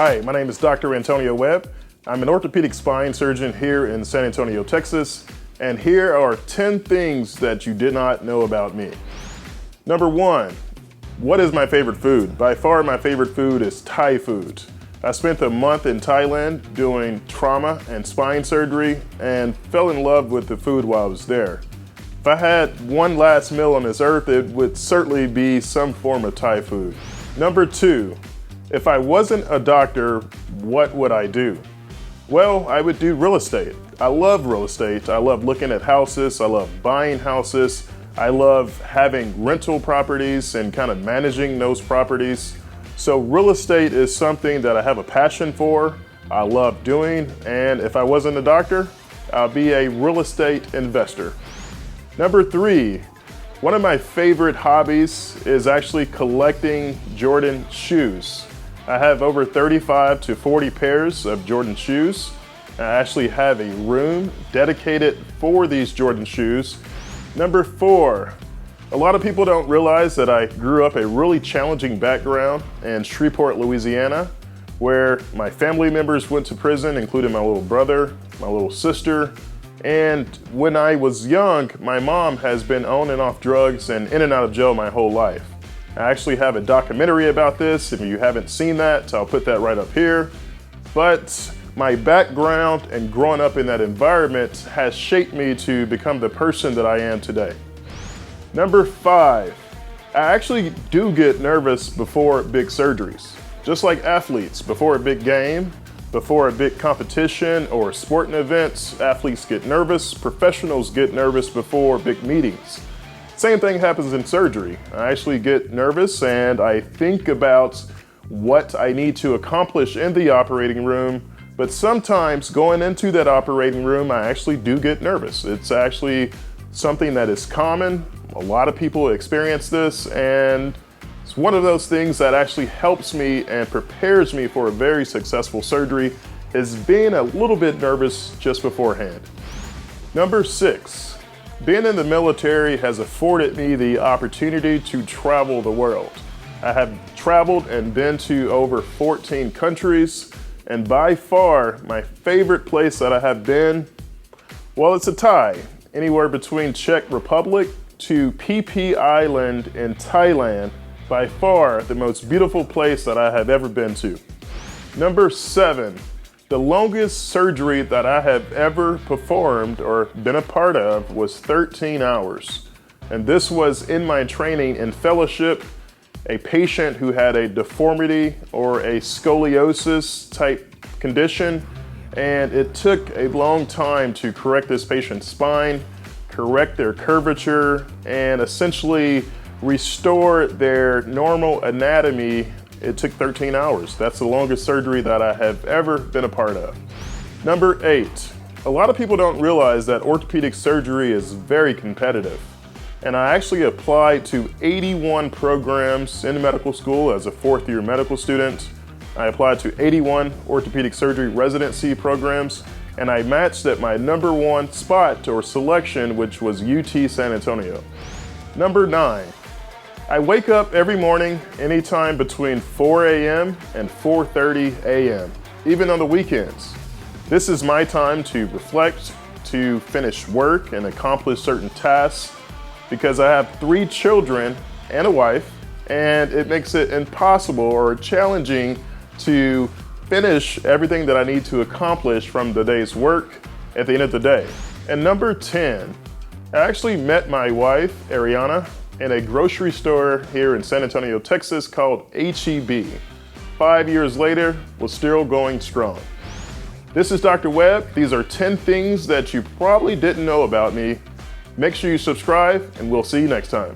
Hi, my name is Dr. Webb. I'm an orthopedic spine surgeon here in San Antonio, Texas, and here are 10 things that you did not know about me. Number 1, what is my favorite food? By far my favorite food is Thai food. I spent a month in Thailand doing trauma and spine surgery and fell in love with the food while I was there. If I had one last meal on this earth, it would certainly be some form of Thai food. Number 2, if I wasn't a doctor, what would I do? Well, I would do real estate. I love real estate. I love looking at houses. I love buying houses. I love having rental properties and kind of managing those properties. So real estate is something that I have a passion for, I love doing, and if I wasn't a doctor, I'd be a real estate investor. Number 3, one of my favorite hobbies is actually collecting Jordan shoes. I have over 35 to 40 pairs of Jordan shoes. I actually have a room dedicated for these Jordan shoes. Number 4, a lot of people don't realize that I grew up a really challenging background in Shreveport, Louisiana, where my family members went to prison, including my little brother, my little sister. And when I was young, my mom has been on and off drugs and in and out of jail my whole life. I actually have a documentary about this. If you haven't seen that, I'll put that right up here. But my background and growing up in that environment has shaped me to become the person that I am today. Number 5, I actually do get nervous before big surgeries. Just like athletes, before a big game, before a big competition or sporting events, athletes get nervous, professionals get nervous before big meetings. Same thing happens in surgery. I actually get nervous and I think about what I need to accomplish in the operating room, but sometimes going into that operating room, I actually do get nervous. It's actually something that is common. A lot of people experience this, and it's one of those things that actually helps me and prepares me for a very successful surgery, is being a little bit nervous just beforehand. Number 6, being in the military has afforded me the opportunity to travel the world. I have traveled and been to over 14 countries, and by far my favorite place that I have been, well, it's a tie, anywhere between Czech Republic to Phi Phi Island in Thailand, by far the most beautiful place that I have ever been to. Number 7, the longest surgery that I have ever performed or been a part of was 13 hours. And this was in my training in fellowship, a patient who had a deformity or a scoliosis type condition. And it took a long time to correct this patient's spine, correct their curvature, and essentially restore their normal anatomy. It took 13 hours. That's the longest surgery that I have ever been a part of. Number 8, a lot of people don't realize that orthopedic surgery is very competitive. And I actually applied to 81 programs in medical school as a 4th-year medical student. I applied to 81 orthopedic surgery residency programs, and I matched at my number 1 spot or selection, which was UT San Antonio. Number 9, I wake up every morning anytime between 4 a.m. and 4:30 a.m., even on the weekends. This is my time to reflect, to finish work and accomplish certain tasks, because I have 3 children and a wife, and it makes it impossible or challenging to finish everything that I need to accomplish from the day's work at the end of the day. And number 10, I actually met my wife, Ariana, in a grocery store here in San Antonio, Texas called HEB. 5 years later, we're still going strong. This is Dr. Webb. These are 10 things that you probably didn't know about me. Make sure you subscribe, and we'll see you next time.